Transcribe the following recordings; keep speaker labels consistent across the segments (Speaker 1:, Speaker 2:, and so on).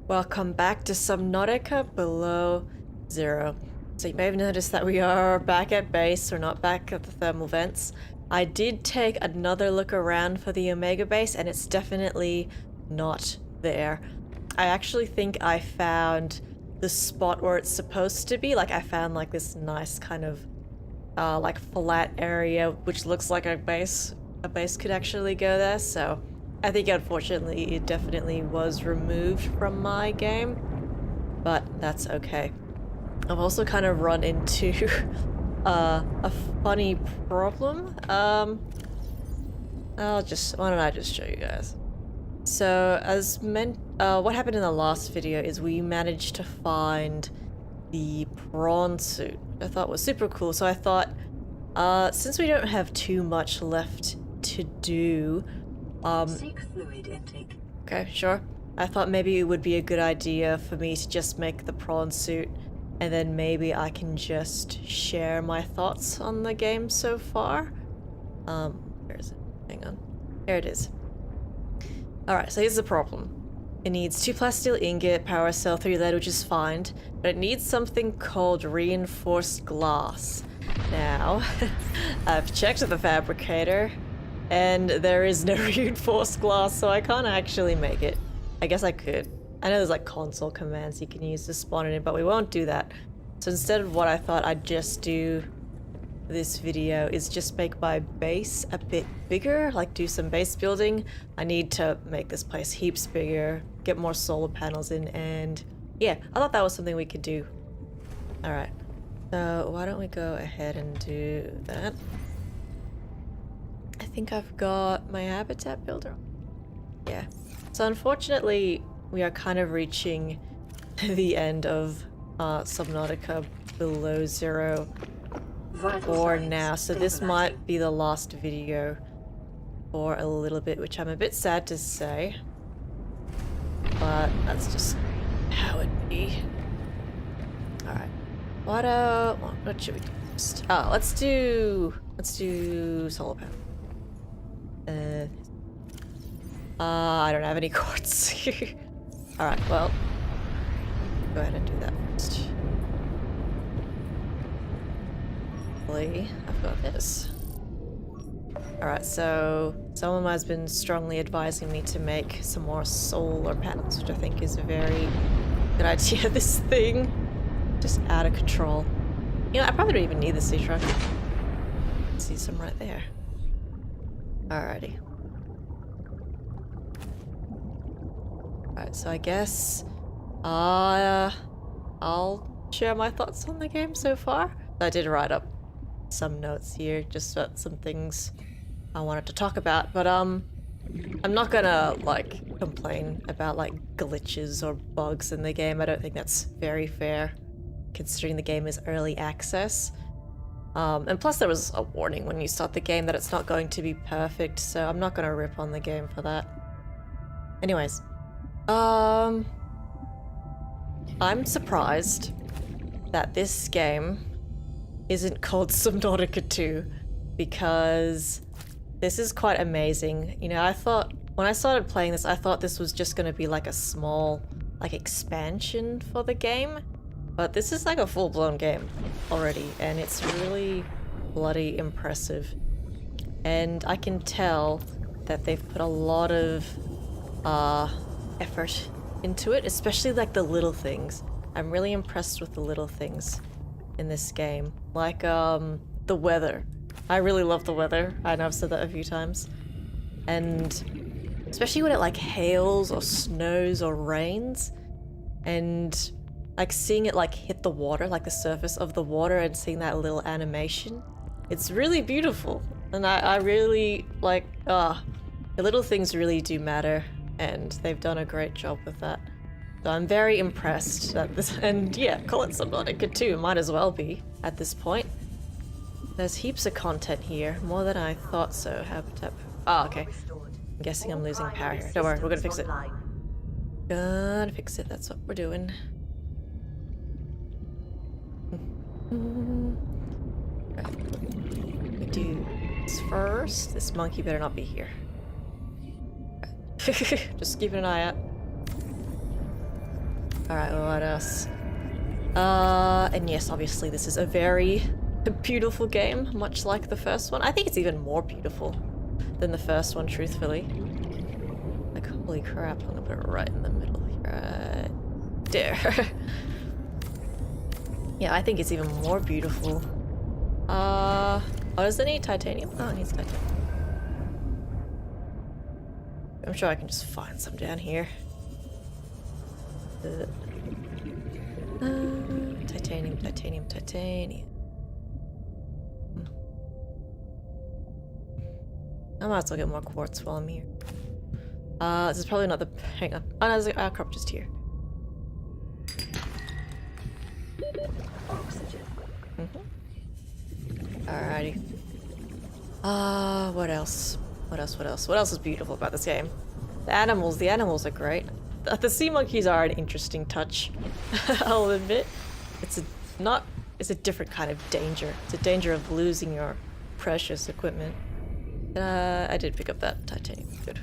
Speaker 1: Welcome back to Subnautica below zero. So you may have noticed that we are back at base, or not back at the thermal vents. I did take another look around for the Omega base and it's definitely not there. I actually think I found the spot where it's supposed to be. Like I found like this nice kind of like flat area which looks like a base could actually go there, so I think unfortunately it definitely was removed from my game, but that's okay. I've also kind of run into a funny problem. Why don't I just show you guys? So what happened in the last video is we managed to find the prawn suit. I thought was super cool, so I thought since we don't have too much left to do,
Speaker 2: Seek fluid intake.
Speaker 1: okay, sure. I thought maybe it would be a good idea for me to just make the prawn suit, and then maybe I can just share my thoughts on the game so far. Where is it? Hang on. Here it is. Alright, so here's the problem. It needs 2 plasteel ingot, power cell, 3 lead, which is fine, but it needs something called reinforced glass. Now, I've checked the fabricator, and there is no reinforced glass, so I can't actually make it. I guess I could. I know there's like console commands you can use to spawn it in, but we won't do that. So instead of what I thought I'd just do this video is just make my base a bit bigger, like do some base building. I need to make this place heaps bigger, get more solar panels in, and yeah, I thought that was something we could do. Alright, so why don't we go ahead and do that? I think I've got my habitat builder. Yeah. So unfortunately, we are kind of reaching the end of Subnautica below zero for now. So this might be the last video for a little bit, which I'm a bit sad to say. But that's just how it be. Alright. What should we do first? Oh, let's do solar panel. I don't have any quartz. Alright, well, go ahead and do that first. Hopefully, I've got this. Alright, so someone has been strongly advising me to make some more solar panels, which I think is a very good idea. This thing, just out of control. You know, I probably don't even need the sea truck. See some right there. Alrighty. Alright, so I guess I'll share my thoughts on the game so far. I did write up some notes here, just about some things I wanted to talk about, but I'm not gonna like complain about like glitches or bugs in the game. I don't think that's very fair, considering the game is early access. And plus there was a warning when you start the game that it's not going to be perfect, so I'm not gonna rip on the game for that. Anyways, I'm surprised that this game isn't called Subnautica 2, because this is quite amazing. You know, I thought, when I started playing this, I thought this was just gonna be like a small, like, expansion for the game. But this is like a full-blown game already, and it's really bloody impressive. And I can tell that they've put a lot of effort into it, especially like the little things. I'm really impressed with the little things in this game. Like the weather. I really love the weather. I know I've said that a few times. And especially when it like hails or snows or rains, and like seeing it like hit the water, like the surface of the water, and seeing that little animation. It's really beautiful. And I really like, the little things really do matter, and they've done a great job with that. So I'm very impressed that this, and yeah, call it Subnautica 2, might as well be at this point. There's heaps of content here, more than I thought so. Habitat. Oh, okay. I'm guessing I'm losing power here. Don't worry, we're gonna fix it. Gonna fix it, that's what we're doing. We do this first. This monkey better not be here. Just keeping an eye out. Alright, well, what else? And yes, obviously this is a very beautiful game, much like the first one. I think it's even more beautiful than the first one, truthfully. Like, holy crap, I'm gonna put it right in the middle here. Right there. Yeah, I think it's even more beautiful. Oh, does it need titanium? Oh, it needs titanium. I'm sure I can just find some down here. Titanium, titanium, titanium. I might as well get more quartz while I'm here. This is probably not the... Hang on. Oh, no, there's a crop just here.
Speaker 2: Oxygen.
Speaker 1: Alrighty. What else? What else is beautiful about this game? The animals are great. The sea monkeys are an interesting touch, I'll admit. It's a different kind of danger. It's a danger of losing your precious equipment. I did pick up that titanium, good.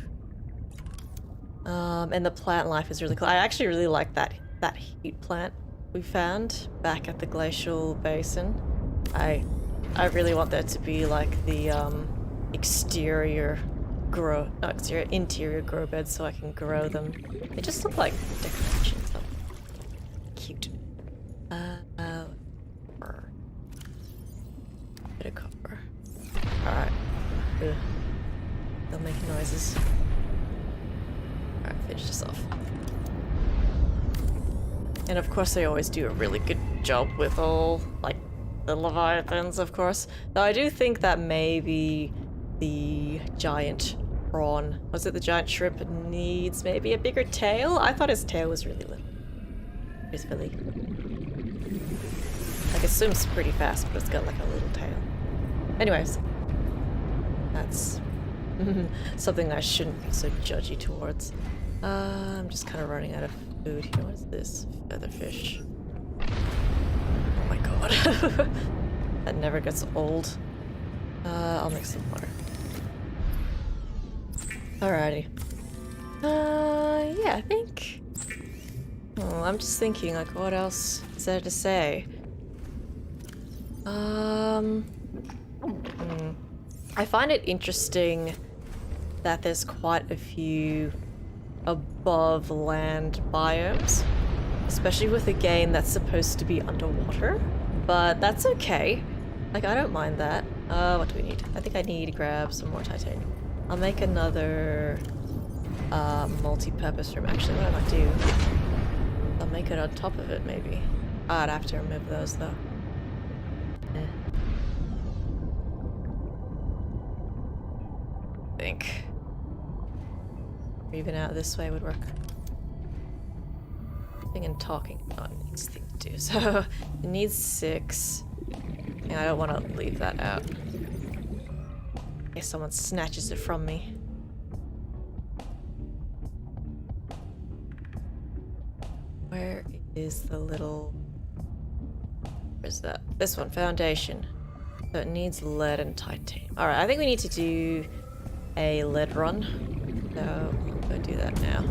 Speaker 1: And the plant life is really cool. I actually really like that heat plant we found back at the glacial basin. I really want there to be like the interior grow beds so I can grow them. They just look like decorations though. Cute. Copper. Bit of copper. Alright. They'll make noises. Alright, finish this off. And of course they always do a really good job with all, like, the leviathans, of course. Though I do think that maybe the giant prawn, was it the giant shrimp, needs maybe a bigger tail? I thought his tail was really little. It's really... Like, it swims pretty fast, but it's got like a little tail. Anyways. That's something I shouldn't be so judgy towards. I'm just kind of running out of food here. What is this? Featherfish. Oh my god. That never gets old. I'll make some water. Alrighty. Yeah, I think... Oh, I'm just thinking, like, what else is there to say? I find it interesting that there's quite a few above land biomes, especially with a game that's supposed to be underwater, but that's okay. Like, I don't mind that. What do we need? I think I need to grab some more titanium. I'll make another multi-purpose room. Actually, what I might do, I'll make it on top of it maybe. I'd have to remove those though. I think even out this way would work. Thinking and talking. Oh, it needs things to do. So it needs 6. Yeah, I don't want to leave that out. In case someone snatches it from me. Where is the little... Where's that? This one, foundation. So it needs lead and titanium. Alright, I think we need to do a lead run. So I'll go do that now.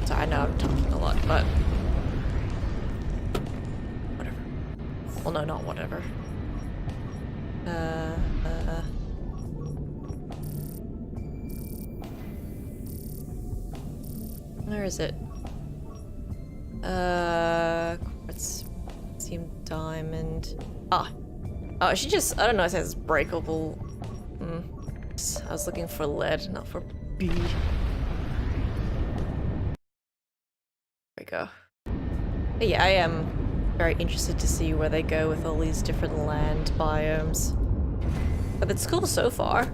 Speaker 1: Sorry, I know I'm talking a lot, but... Whatever. Well, no, not whatever. Where is it? Quartz, diamond. Oh, she just, I don't know, it says breakable. I was looking for lead, not for B. There we go. But yeah, I am very interested to see where they go with all these different land biomes. But it's cool so far.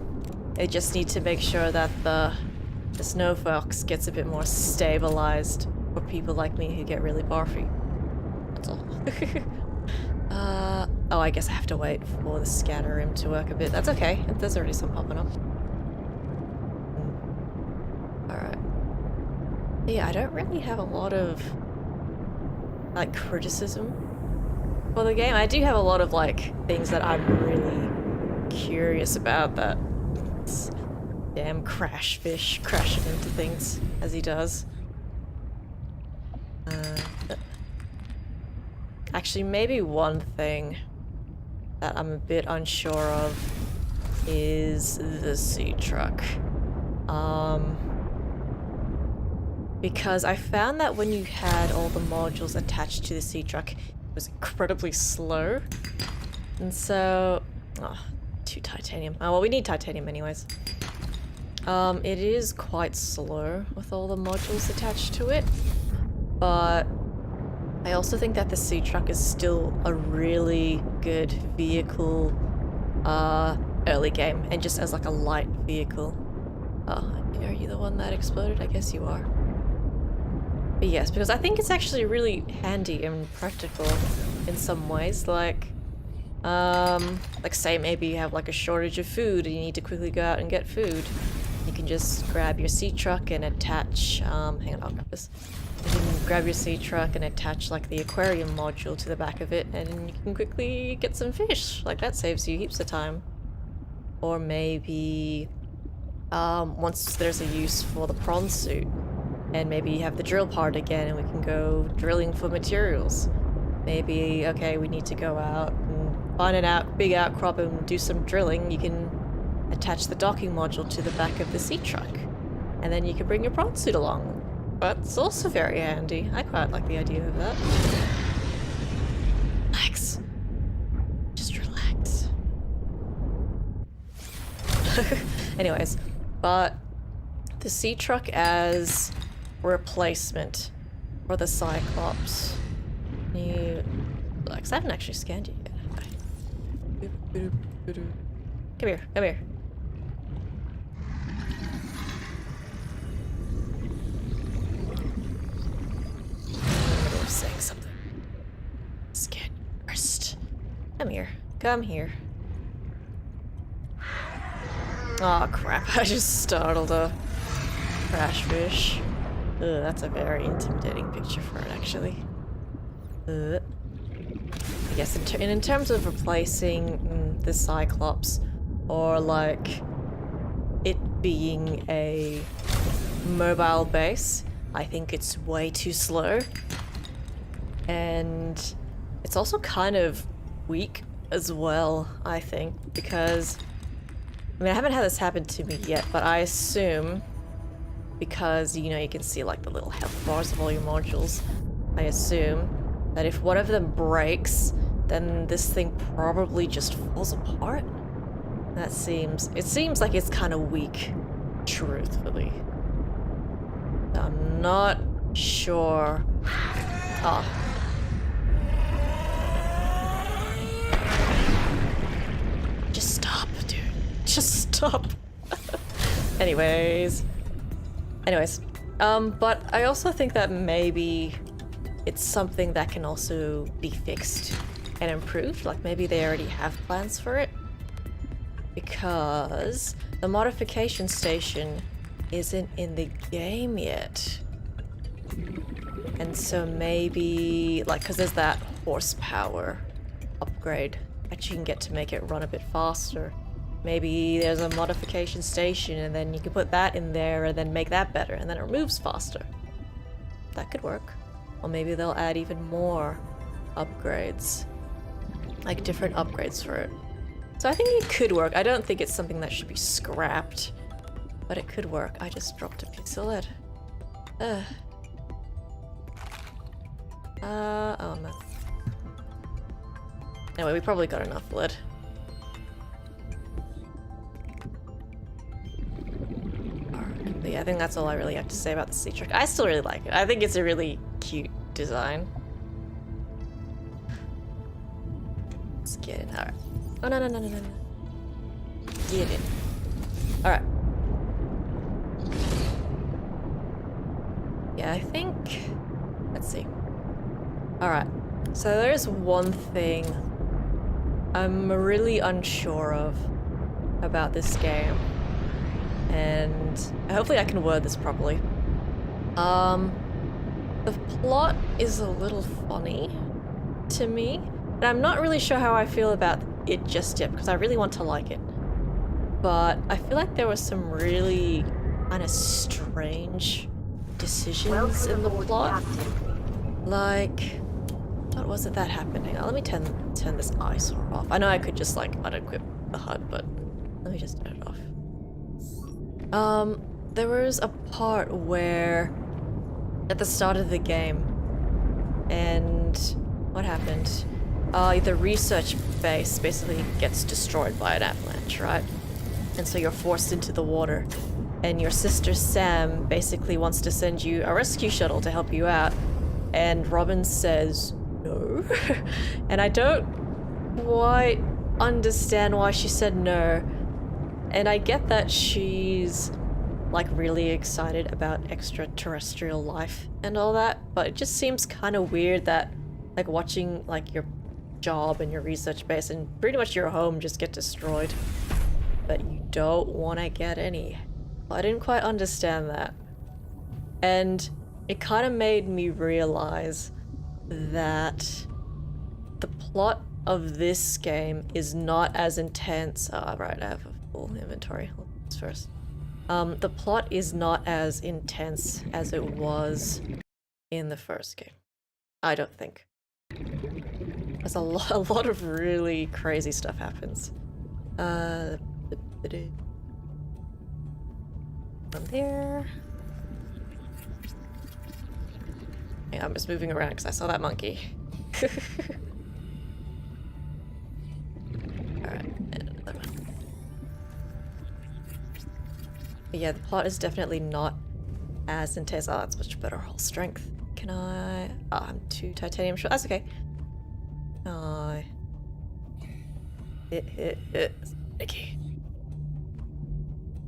Speaker 1: They just need to make sure that the snow fox gets a bit more stabilized for people like me who get really barfy. That's all. Oh, I guess I have to wait for the scatter rim to work a bit. That's okay. There's already some popping up. Alright. Yeah, I don't really have a lot of, like, criticism for the game. I do have a lot of, like, things that I'm really curious about, that damn crash fish crashing into things as he does. Actually, maybe one thing that I'm a bit unsure of is the sea truck. Because I found that when you had all the modules attached to the sea truck, it was incredibly slow. And so... oh, 2 titanium. Oh, well, we need titanium anyways. It is quite slow with all the modules attached to it, but I also think that the sea truck is still a really good vehicle early game, and just as like a light vehicle. Oh, are you the one that exploded? I guess you are. But yes, because I think it's actually really handy and practical in some ways, like say maybe you have like a shortage of food and you need to quickly go out and get food. You can just grab your sea truck and attach, hang on, I'll grab this. You can grab your sea truck and attach like the aquarium module to the back of it and you can quickly get some fish. Like that saves you heaps of time. Or maybe, once there's a use for the prawn suit and maybe you have the drill part again and we can go drilling for materials. Maybe, okay, we need to go out and find an big outcrop and do some drilling. You can attach the docking module to the back of the sea truck. And then you can bring your prawn suit along. That's also very handy. I quite like the idea of that. Relax. Just relax. Anyways, but the sea truck as replacement for the Cyclops. Relax, I haven't actually scanned you yet, have I? Come here, come here. I'm saying something. Scan first. Come here, come here. Oh crap, I just startled a crash fish. Ugh, that's a very intimidating picture for it, actually. I guess in terms of replacing the Cyclops, or like it being a mobile base, I think it's way too slow. And it's also kind of weak as well, I think, because I mean, I haven't had this happen to me yet, but I assume because, you know, you can see like the little health bars of all your modules, I assume that if one of them breaks, then this thing probably just falls apart. It seems like it's kind of weak, truthfully. I'm not sure. Oh. Just stop, dude. Just stop. Anyways, but I also think that maybe it's something that can also be fixed and improved. Like maybe they already have plans for it, because the modification station isn't in the game yet. And so maybe, like, because there's that horsepower upgrade that you can get to make it run a bit faster. Maybe there's a modification station and then you can put that in there and then make that better and then it moves faster. That could work. Or maybe they'll add even more upgrades. Like different upgrades for it. So I think it could work. I don't think it's something that should be scrapped, but it could work. I just dropped a piece of lead. Oh no. Anyway, we probably got enough lead. But yeah, I think that's all I really have to say about the sea truck. I still really like it. I think it's a really cute design. Let's get in. Alright. Oh, no. Get in. Alright. Yeah, I think... Let's see. Alright. So there's one thing I'm really unsure of about this game. And hopefully I can word this properly. The plot is a little funny to me, and I'm not really sure how I feel about it just yet because I really want to like it. But I feel like there were some really kind of strange decisions in the plot. Like, What was it that happened? Hang on, let me turn this eyesore off. I know I could just like unequip the HUD, but let me just turn it off. There was a part where at the start of the game, and what happened? The research base basically gets destroyed by an avalanche, right? And so you're forced into the water. And your sister Sam basically wants to send you a rescue shuttle to help you out. And Robin says no. And I don't quite understand why she said no. And I get that she's like really excited about extraterrestrial life and all that, but it just seems kind of weird that like watching like your job and your research base and pretty much your home just get destroyed, but you don't want to get any. I didn't quite understand that. And it kind of made me realize that the plot of this game is not as intense. Oh, right, I have a full inventory. Let's first. The plot is not as intense as it was in the first game. I don't think. There's a lot of really crazy stuff happens. From there. Yeah, I'm just moving around because I saw that monkey. Alright, and another one. But yeah, the plot is definitely not as intense. Oh, that's much better hull strength. Can I? Oh, I'm 2 titanium short. That's okay. Sticky.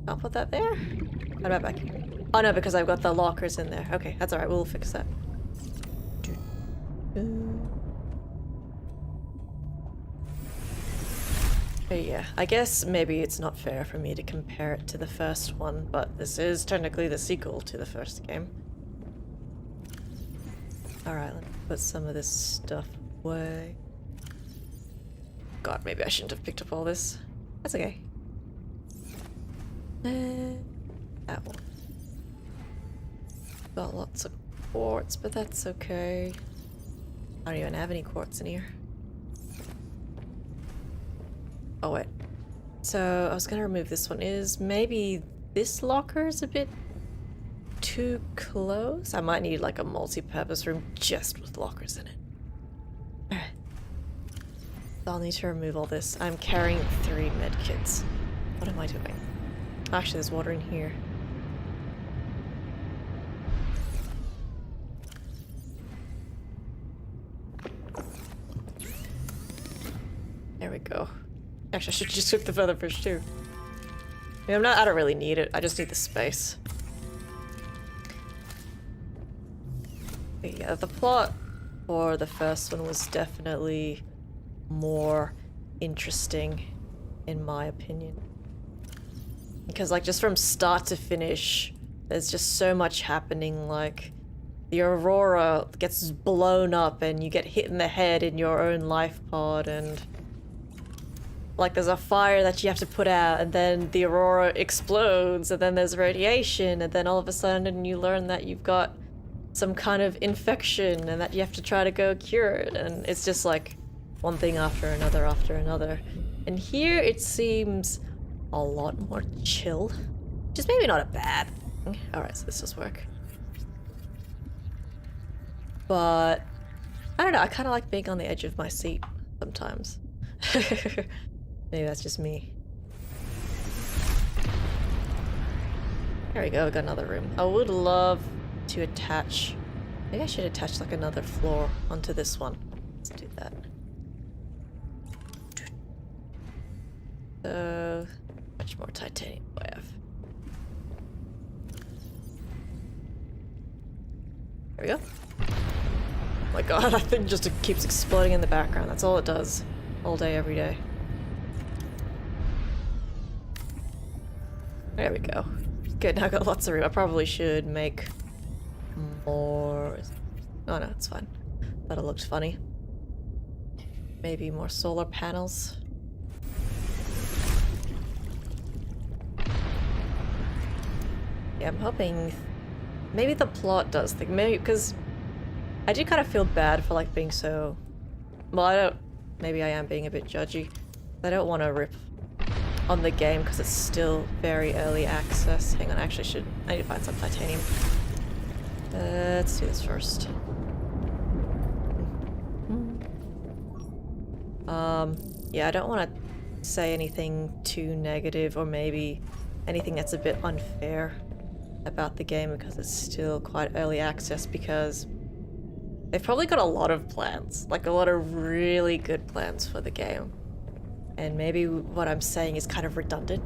Speaker 1: I'll put that there. How about back here? Oh no, because I've got the lockers in there. Okay, that's alright. We'll fix that. But yeah, I guess maybe it's not fair for me to compare it to the first one, but this is technically the sequel to the first game. Alright, let's put some of this stuff away. God, maybe I shouldn't have picked up all this. That's okay. That one. Got lots of quartz, but that's okay. I don't even have any quartz in here. Oh wait. So I was gonna remove this one. Is maybe this locker is a bit too close? I might need like a multi-purpose room just with lockers in it. Alright. I'll need to remove all this. I'm carrying 3 medkits. What am I doing? Actually, there's water in here. There we go. Actually, I should just cook the featherfish too. I mean, I don't really need it. I just need the space. But yeah, the plot for the first one was definitely more interesting, in my opinion. Because, like, just from start to finish, there's just so much happening. Like, the Aurora gets blown up and you get hit in the head in your own life pod, and like there's a fire that you have to put out, and then the Aurora explodes, and then there's radiation, and then all of a sudden you learn that you've got some kind of infection and that you have to try to go cure it, and it's just like one thing after another after another. And here it seems a lot more chill, which is maybe not a bad thing. Alright, so this does work. But I don't know, I kind of like being on the edge of my seat sometimes. Maybe that's just me. There we go, we got another room. I would love to attach... Maybe I should attach like another floor onto this one. Let's do that. So... much more titanium do I have? There we go. Oh my god, that thing just keeps exploding in the background. That's all it does. All day, every day. There we go. Good, now I've got lots of room. I probably should make more... Oh no, it's fine. Thought it looked funny. Maybe more solar panels. Yeah, I'm hoping... Maybe the plot does think... Maybe, because... I do kind of feel bad for like being so... Well, I don't... Maybe I am being a bit judgy. I don't want to rip on the game because it's still very early access. Hang on, I actually I need to find some titanium. Let's do this first. Yeah, I don't want to say anything too negative or maybe anything that's a bit unfair about the game because it's still quite early access, because they've probably got a lot of plans, like a lot of really good plans for the game. And maybe what I'm saying is kind of redundant.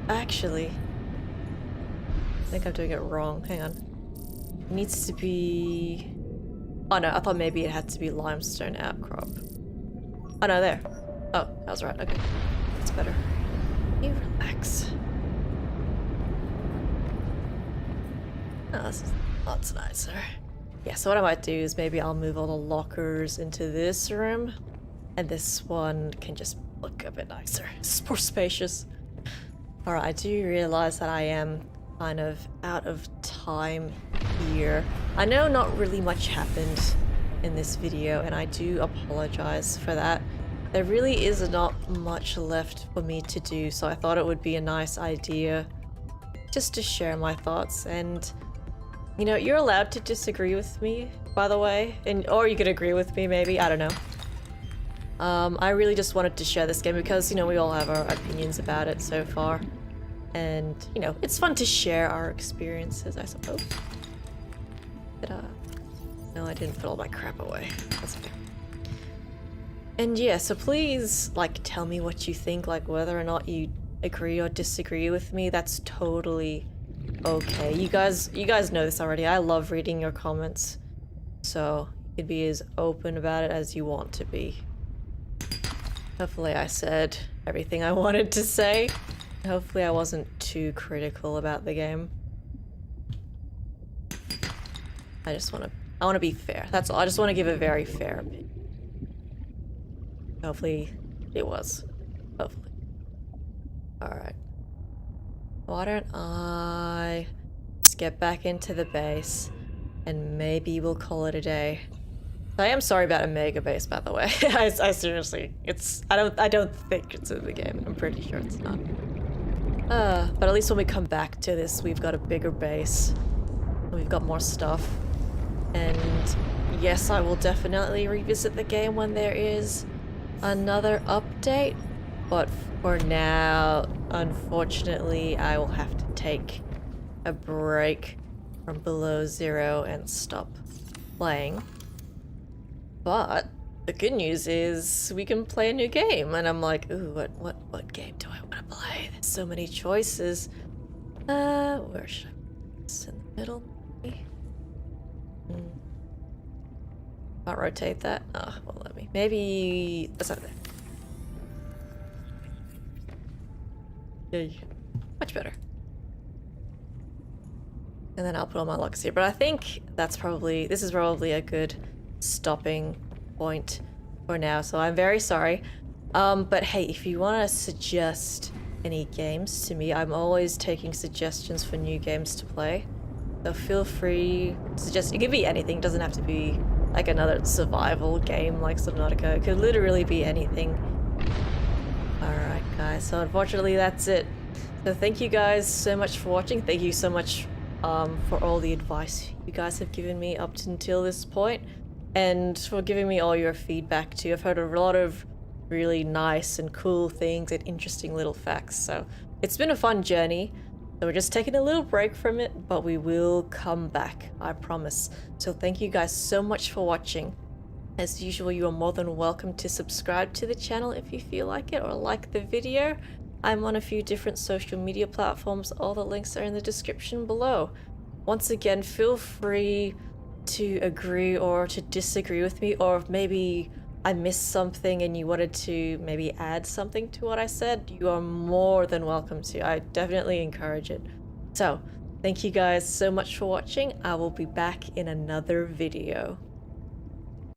Speaker 1: Actually, I think I'm doing it wrong. Hang on. It needs to be... Oh no, I thought maybe it had to be limestone outcrop. Oh no, there. Oh, that was right, okay. That's better. You relax. Oh, that's nicer. Yeah, so what I might do is maybe I'll move all the lockers into this room, and this one can just look a bit nicer. It's more spacious. Alright, I do realize that I am kind of out of time here. I know not really much happened in this video, and I do apologize for that. There really is not much left for me to do, so I thought it would be a nice idea just to share my thoughts. And you know, you're allowed to disagree with me, by the way, or you could agree with me maybe, I don't know. I really just wanted to share this game because, you know, we all have our opinions about it so far. And, you know, it's fun to share our experiences, I suppose. But, no, I didn't put all my crap away. That's okay. And yeah, so please, like, tell me what you think, like, whether or not you agree or disagree with me. That's totally okay. You guys know this already. I love reading your comments. So, you can be as open about it as you want to be. Hopefully I said everything I wanted to say. Hopefully I wasn't too critical about the game. I want to be fair. That's all. I just want to give a very fair opinion. Hopefully it was. Hopefully. Alright. Why don't I just get back into the base and maybe we'll call it a day. I am sorry about Omega Base, by the way. I seriously, I don't think it's in the game. I'm pretty sure it's not. But at least when we come back to this, we've got a bigger base. We've got more stuff. And yes, I will definitely revisit the game when there is another update. But for now, unfortunately, I will have to take a break from below zero and stop playing. But the good news is we can play a new game, and I'm like, ooh, what game do I want to play? There's so many choices. Where should I put this? In the middle, maybe? Can't rotate that. Oh, won't let me. Maybe that's not there. Yay. Much better. And then I'll put all my locks here. But I think this is probably a good stopping point for now, so I'm very sorry. But hey, if you want to suggest any games to me, I'm always taking suggestions for new games to play. So feel free to suggest. It could be anything, it doesn't have to be like another survival game like Subnautica. It could literally be anything. Alright guys, so unfortunately that's it. So thank you guys so much for watching. Thank you so much for all the advice you guys have given me up until this point, and for giving me all your feedback too. I've heard a lot of really nice and cool things and interesting little facts, so it's been a fun journey. So we're just taking a little break from it, but we will come back, I promise. So thank you guys so much for watching. As usual, you are more than welcome to subscribe to the channel if you feel like it, or like the video. I'm on a few different social media platforms. All the links are in the description below. Once again, feel free to agree or to disagree with me, or if maybe I missed something and you wanted to maybe add something to what I said, you are more than welcome to. I definitely encourage it. So, thank you guys so much for watching. I will be back in another video.